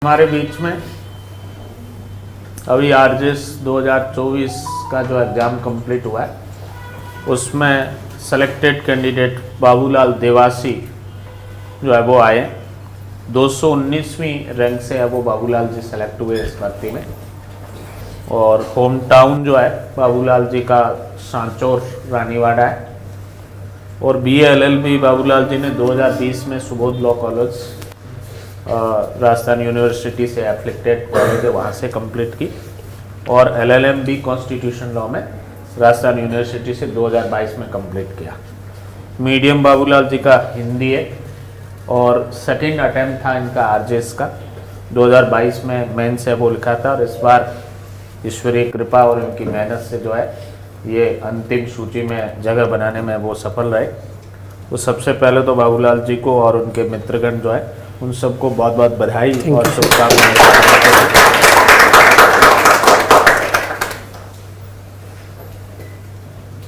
हमारे बीच में अभी आरजेएस 2024 का जो एग्ज़ाम कंप्लीट हुआ है उसमें सेलेक्टेड कैंडिडेट बाबूलाल देवासी जो है वो आए। 219वीं रैंक से है वो बाबूलाल जी सेलेक्ट हुए इस भर्ती में। और होम टाउन जो है बाबूलाल जी का सांचौर रानीवाड़ा है। और BA LLB बाबूलाल जी ने 2020 में Subodh law college Rajasthan university से एफ्लिक्टेड कॉलेज है वहाँ से कंप्लीट की। और LLM भी कॉन्स्टिट्यूशन लॉ में राजस्थान यूनिवर्सिटी से 2022 में कंप्लीट किया। मीडियम बाबूलाल जी का हिंदी है और सेकंड अटेम्प्ट था इनका आरजेएस का। 2022 में मेंस है वो लिखा था और इस बार ईश्वरीय कृपा और इनकी मेहनत से जो है ये अंतिम सूची में जगह बनाने में वो सफल रहे। तो सबसे पहले तो बाबूलाल जी को और उनके मित्रगण जो है उन सबको बहुत बहुत बधाई और शुभकामनाएं।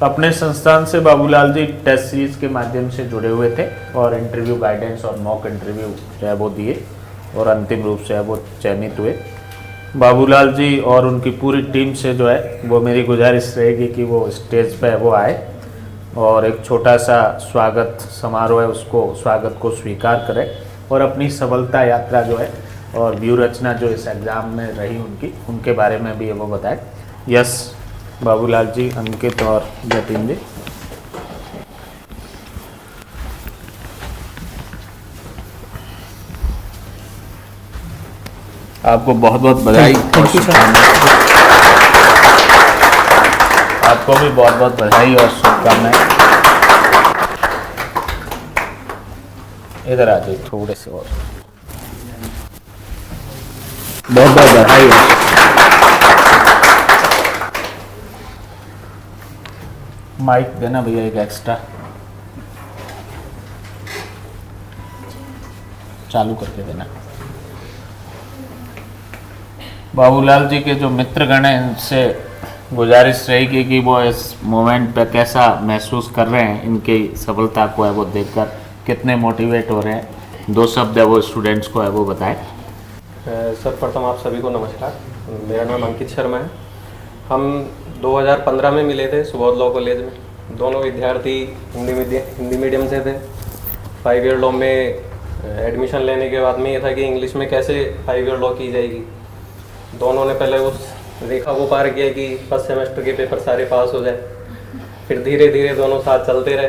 अपने संस्थान से बाबूलाल जी टेस्ट सीरीज के माध्यम से जुड़े हुए थे और इंटरव्यू गाइडेंस और मॉक इंटरव्यू जो है वो दिए और अंतिम रूप से है वो चयनित हुए। बाबूलाल जी और उनकी पूरी टीम से जो है वो मेरी गुजारिश रहेगी कि वो स्टेज पे वो आए और एक छोटा सा स्वागत समारोह है उसको स्वागत को स्वीकार करें और अपनी सफलता यात्रा जो है और व्यू रचना जो इस एग्ज़ाम में रही उनके बारे में भी वो बताएं। यस बाबूलाल जी, अंकित और जतिन जी। आपको बहुत बहुत बधाई। आपको भी बहुत बहुत बधाई और शुभकामनाएं। इधर आ जाइए थोड़े से और। बहुत बहुत बधाई। माइक देना भैया एक एक्स्ट्रा चालू करके देना। बाबूलाल जी के जो मित्रगण हैं इनसे गुजारिश रहेगी कि वो इस मोमेंट पे कैसा महसूस कर रहे हैं, इनकी सफलता को है वो देखकर कितने मोटिवेट हो रहे हैं। दो शब्द है वो स्टूडेंट्स को है वो बताएं। सर्वप्रथम आप सभी को नमस्कार। मेरा नाम अंकित शर्मा है। हम 2015 में मिले थे सुबोध लॉ कॉलेज में। दोनों विद्यार्थी हिंदी मीडियम से थे। 5 ईयर लॉ में एडमिशन लेने के बाद में ये था कि इंग्लिश में कैसे 5 ईयर लॉ की जाएगी। दोनों ने पहले उस रेखा को पार किया कि फर्स्ट सेमेस्टर के पेपर सारे पास हो जाए। फिर धीरे धीरे दोनों साथ चलते रहे,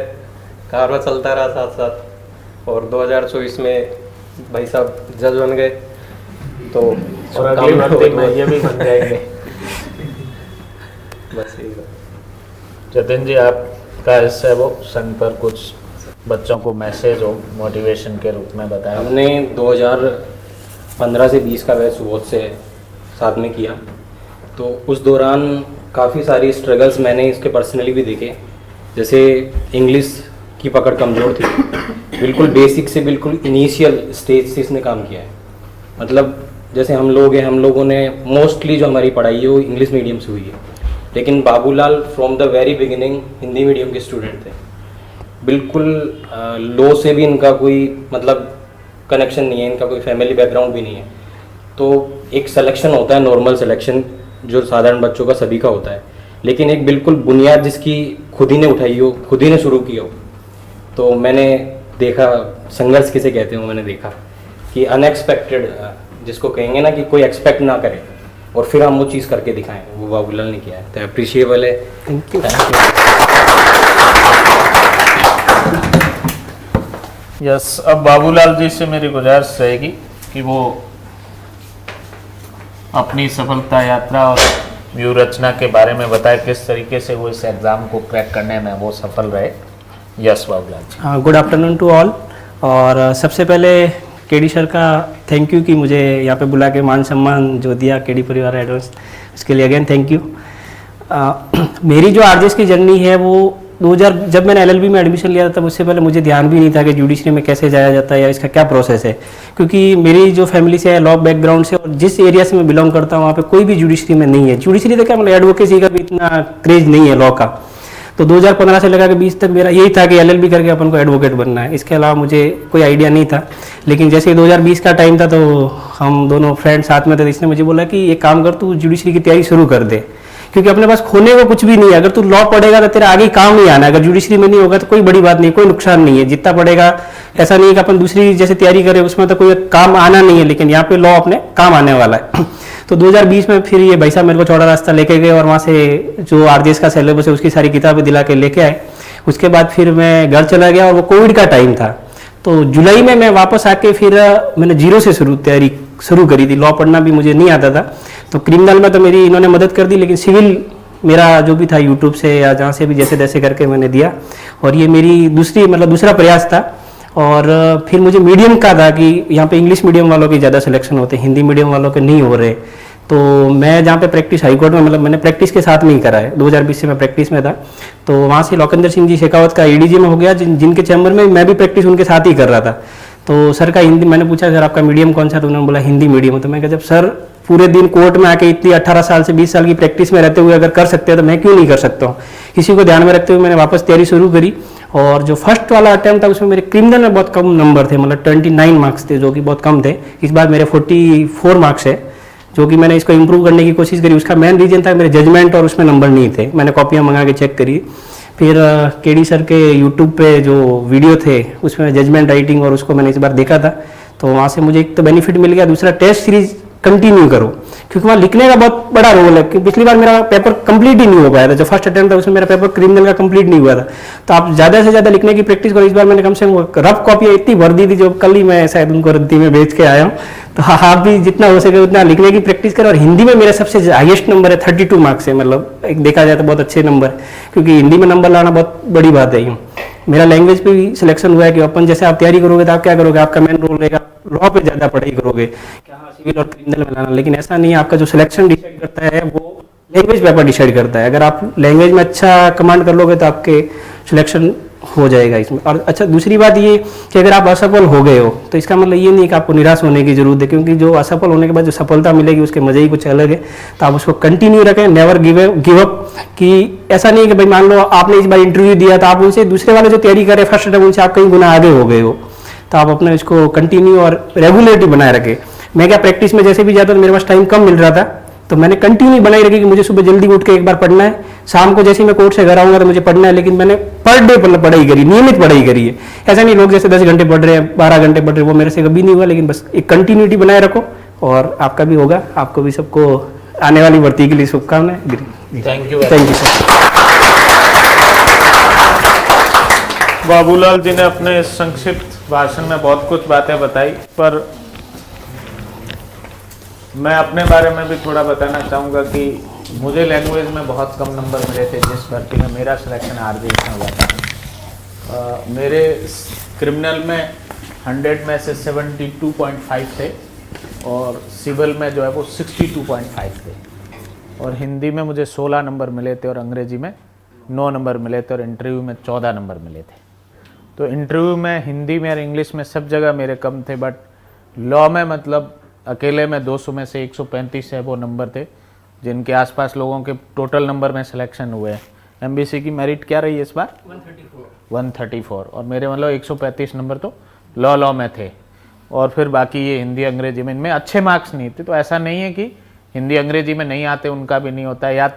कारवा चलता रहा साथ साथ। और 2024 में भाई साहब जज बन गए। तो ये भी बन जाएंगे। बस यही। जतिन जी, आपका इससे वो संघ पर कुछ बच्चों को मैसेज हो मोटिवेशन के रूप में बताया। हमने 2015 से 20 का बैच सुबोध से साथ में किया। तो उस दौरान काफ़ी सारी स्ट्रगल्स मैंने इसके पर्सनली भी देखे। जैसे इंग्लिश की पकड़ कमज़ोर थी, बिल्कुल बेसिक से बिल्कुल इनिशियल स्टेज से इसने काम किया है। मतलब जैसे हम लोग हैं, हम लोगों ने मोस्टली जो हमारी पढ़ाई है वो इंग्लिश मीडियम से हुई है, लेकिन Babulal from the very beginning Hindi medium के स्टूडेंट थे। बिल्कुल लॉ से भी इनका कोई मतलब कनेक्शन नहीं है, इनका कोई फैमिली बैकग्राउंड भी नहीं है। तो एक सिलेक्शन होता है, नॉर्मल सिलेक्शन जो साधारण बच्चों का सभी का होता है, लेकिन एक बिल्कुल बुनियाद जिसकी खुद ही ने उठाई हो, खुद ही ने शुरू की हो। तो मैंने देखा संघर्ष किसे कहते हो, मैंने देखा कि अनएक्सपेक्टेड जिसको कहेंगे ना कि कोई एक्सपेक्ट ना करे और फिर हम वो चीज़ करके दिखाएं, वो बाबूलाल ने किया है। तो अप्रिशिएबल है। Thank you. यस, अब बाबूलाल जी से मेरी गुजारिश रहेगी कि वो अपनी सफलता यात्रा और व्यू रचना के बारे में बताए, किस तरीके से वो इस एग्ज़ाम को क्रैक करने में वो सफल रहे। Yes Babulal ji. Good afternoon to all. और सबसे पहले केडी सर का थैंक यू कि मुझे यहाँ पे बुला के मान सम्मान जो दिया केडी परिवार एडवांस, उसके लिए अगेन थैंक यू। मेरी जो आरजेएस की जर्नी है वो 2000 जब मैंने LLB में एडमिशन लिया था तब उससे पहले मुझे ध्यान भी नहीं था कि जुडिशरी में कैसे जाया जाता है या इसका क्या प्रोसेस है, क्योंकि मेरी जो फैमिली से है लॉ बैकग्राउंड से और जिस एरिया से मैं बिलोंग करता हूँ वहाँ पे कोई भी जुडिशरी में नहीं है। जुडिशरी तो क्या मतलब एडवोकेसी का भी इतना क्रेज नहीं है लॉ का। तो 2015 से लगा के 20 तक मेरा यही था कि LLB करके अपन को एडवोकेट बनना है, इसके अलावा मुझे कोई आइडिया नहीं था। लेकिन जैसे 2020 का टाइम था तो हम दोनों फ्रेंड साथ में थे, इसने मुझे बोला कि एक काम कर, तू जुडिशरी की तैयारी शुरू कर दे, क्योंकि अपने पास खोने को कुछ भी नहीं है। अगर तू लॉ पढ़ेगा तो तेरा आगे काम नहीं आना, अगर जुडिशरी में नहीं होगा तो कोई बड़ी बात नहीं, कोई नुकसान नहीं है, जितना पढ़ेगा ऐसा नहीं है कि अपन दूसरी जैसे तैयारी करें उसमें तो कोई काम आना नहीं है, लेकिन यहाँ पे लॉ अपने काम आने वाला है। तो 2020 में फिर ये भाई साहब मेरे को चौड़ा रास्ता लेके गए और वहाँ से जो RJS का सिलेबस है उसकी सारी किताबें दिला के लेके आए। उसके बाद फिर मैं घर चला गया और वो कोविड का टाइम था, तो जुलाई में मैं वापस आके फिर मैंने जीरो से तैयारी शुरू करी थी। लॉ पढ़ना भी मुझे नहीं आता था, तो क्रिमिनल में तो मेरी इन्होंने मदद कर दी, लेकिन सिविल मेरा जो भी था यूट्यूब से या जहाँ से भी जैसे तैसे करके मैंने दिया, और ये मेरी दूसरा प्रयास था। और फिर मुझे मीडियम का था कि यहाँ पे इंग्लिश मीडियम वालों के ज़्यादा सिलेक्शन होते हैं, हिंदी मीडियम वालों के नहीं हो रहे। तो मैं जहाँ पे प्रैक्टिस हाई कोर्ट में, मतलब मैंने प्रैक्टिस के साथ में ही करा है, 2020 से मैं प्रैक्टिस में था। तो वहाँ से लौकेंद्र सिंह जी शेखावत का ADG में हो गया, जिनके चैम्बर में मैं भी प्रैक्टिस उनके साथ ही कर रहा था। तो सर का हिंदी, मैंने पूछा सर आपका मीडियम कौन सा, तो उन्होंने बोला हिंदी मीडियम। तो मैं कहा जब सर पूरे दिन कोर्ट में आके इतनी 18 साल से 20 साल की प्रैक्टिस में रहते हुए अगर कर सकते हैं तो मैं क्यों नहीं कर सकता हूँ। इसी को ध्यान में रखते हुए मैंने वापस तैयारी शुरू करी। और जो फर्स्ट वाला अटेम्प्ट था उसमें मेरे क्रिमिनल में बहुत कम नंबर थे, मतलब 29 मार्क्स थे, जो कि बहुत कम थे। इस बार मेरे 44 मार्क्स है, जो कि मैंने इसको इम्प्रूव करने की कोशिश करी। उसका मेन रीजन था मेरे जजमेंट और उसमें नंबर नहीं थे, मैंने कॉपियाँ मंगा के चेक करी। फिर KD सर के यूट्यूब पे जो वीडियो थे उसमें जजमेंट राइटिंग और उसको मैंने इस बार देखा था, तो वहाँ से मुझे एक तो बेनिफिट मिल गया, दूसरा टेस्ट सीरीज कंटिन्यू करो, क्योंकि वहाँ लिखने का बहुत बड़ा रोल है। क्योंकि पिछली बार मेरा पेपर कंप्लीट ही नहीं हो पाया था, जो फर्स्ट अटेम्प्ट था उसमें मेरा पेपर क्रिमिनल का कंप्लीट नहीं हुआ था। तो आप ज़्यादा से ज़्यादा लिखने की प्रैक्टिस करो। इस बार मैंने कम से कम रफ कॉपियाँ इतनी भर दी थी, जो कल ही मैं शायद उनको रद्दी में बेच के आया हूँ। तो आप भी जितना हो सके उतना लिखने की प्रैक्टिस करें। और हिंदी में मेरा सबसे हाईएस्ट नंबर है, 32 मार्क्स है, मतलब एक देखा जाए तो बहुत अच्छे नंबर, क्योंकि हिंदी में नंबर लाना बहुत बड़ी बात है। मेरा लैंग्वेज पे भी सिलेक्शन हुआ है कि अपन जैसे आप तैयारी करोगे तो आप क्या करोगे, आपका मेन रोल रहेगा लॉ पे ज़्यादा पढ़ाई करोगे, क्या हाँ सिविल और क्रिमिनल में लाना। लेकिन ऐसा नहीं है, आपका जो सिलेक्शन डिसाइड करता है वो लैंग्वेज पेपर डिसाइड करता है। अगर आप लैंग्वेज में अच्छा कमांड कर लोगे तो आपके सिलेक्शन हो जाएगा इसमें। और अच्छा दूसरी बात ये कि अगर आप असफल हो गए हो तो इसका मतलब ये नहीं कि आपको निराश होने की जरूरत है, क्योंकि जो असफल होने के बाद जो सफलता मिलेगी उसके मजे ही कुछ अलग है। तो आप उसको कंटिन्यू रखें, नेवर गिव अप। कि ऐसा नहीं कि भाई मान लो आपने इस बार इंटरव्यू दिया तो आप उनसे दूसरे वाले जो तैयारी करे फर्स्ट अटेम्प्ट उनसे आप कहीं गुना आगे हो गए हो, तो आप अपने इसको कंटिन्यू और रेगुलरिटी बनाए रखें। मैं क्या प्रैक्टिस में जैसे भी जाता तो मेरे पास टाइम कम मिल रहा था, तो मैंने कंटिन्यू बनाई रखी कि मुझे सुबह जल्दी उठ के एक बार पढ़ना है, शाम को जैसे ही मैं कोर्ट से घर आऊंगा तो मुझे पढ़ना है। लेकिन मैंने पर डे पढ़ाई करी, नियमित पढ़ाई करी है। ऐसा नहीं लोग जैसे 10 घंटे पढ़ रहे हैं, 12 घंटे पढ़ रहे हैं, वो मेरे से कभी नहीं हुआ। लेकिन बस एक कंटिन्यूटी बनाए रखो और आपका भी होगा। आपको भी सबको आने वाली भर्ती के लिए शुभकामनाएं। Thank you sir. Babulal ji ने अपने संक्षिप्त भाषण में बहुत कुछ बातें बताई, पर मैं अपने बारे में भी थोड़ा बताना चाहूँगा कि मुझे लैंग्वेज में बहुत कम नंबर मिले थे जिस भर्ती में मेरा सिलेक्शन RJS में हुआ था। मेरे क्रिमिनल में 100 में से 72.5 थे और सिविल में जो है वो 62.5 थे। और हिंदी में मुझे 16 नंबर मिले थे और अंग्रेजी में 9 नंबर मिले थे और इंटरव्यू में 14 नंबर मिले थे। तो इंटरव्यू में हिंदी में और इंग्लिश में सब जगह मेरे कम थे, बट लॉ में मतलब अकेले में 200 में से 135 है वो नंबर थे जिनके आसपास लोगों के टोटल नंबर में सिलेक्शन हुए हैं। MBC की मेरिट क्या रही है इस बार? 134 और मेरे मतलब 135 नंबर तो लॉ में थे। और फिर बाकी ये हिंदी अंग्रेजी में इनमें अच्छे मार्क्स नहीं थे। तो ऐसा नहीं है कि हिंदी अंग्रेजी में नहीं आते, उनका भी नहीं होता है, या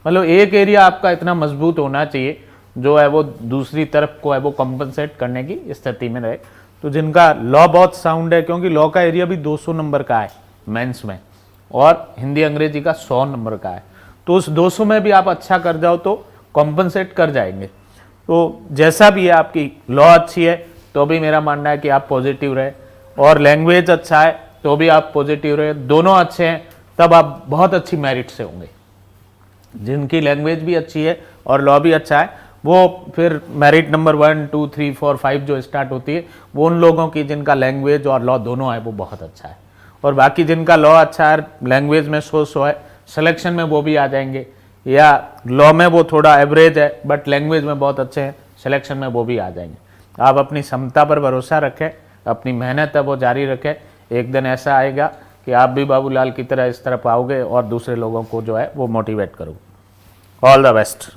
मतलब एक एरिया आपका इतना मजबूत होना चाहिए जो है वो दूसरी तरफ को है वो कंपनसेट करने की स्थिति में रहे। तो जिनका लॉ बहुत साउंड है, क्योंकि लॉ का एरिया भी 200 नंबर का है मेंस में और हिंदी अंग्रेजी का 100 नंबर का है, तो उस 200 में भी आप अच्छा कर जाओ तो कॉम्पनसेट कर जाएंगे। तो जैसा भी है, आपकी लॉ अच्छी है तो भी मेरा मानना है कि आप पॉजिटिव रहे, और लैंग्वेज अच्छा है तो भी आप पॉजिटिव रहे। दोनों अच्छे हैं तब आप बहुत अच्छी मेरिट से होंगे। जिनकी लैंग्वेज भी अच्छी है और लॉ भी अच्छा है वो फिर मेरिट नंबर 1, 2, 3, 4, 5 जो स्टार्ट होती है वो उन लोगों की जिनका लैंग्वेज और लॉ दोनों है वो बहुत अच्छा है। और बाकी जिनका लॉ अच्छा है, लैंग्वेज में 100 है, सिलेक्शन में वो भी आ जाएंगे, या लॉ में वो थोड़ा एवरेज है बट लैंग्वेज में बहुत अच्छे हैं, सिलेक्शन में वो भी आ जाएंगे। आप अपनी क्षमता पर भरोसा रखें, अपनी मेहनत है वो जारी रखें। एक दिन ऐसा आएगा कि आप भी बाबूलाल की तरह इस तरफ आओगे और दूसरे लोगों को जो है वो मोटिवेट करोगे। All the best.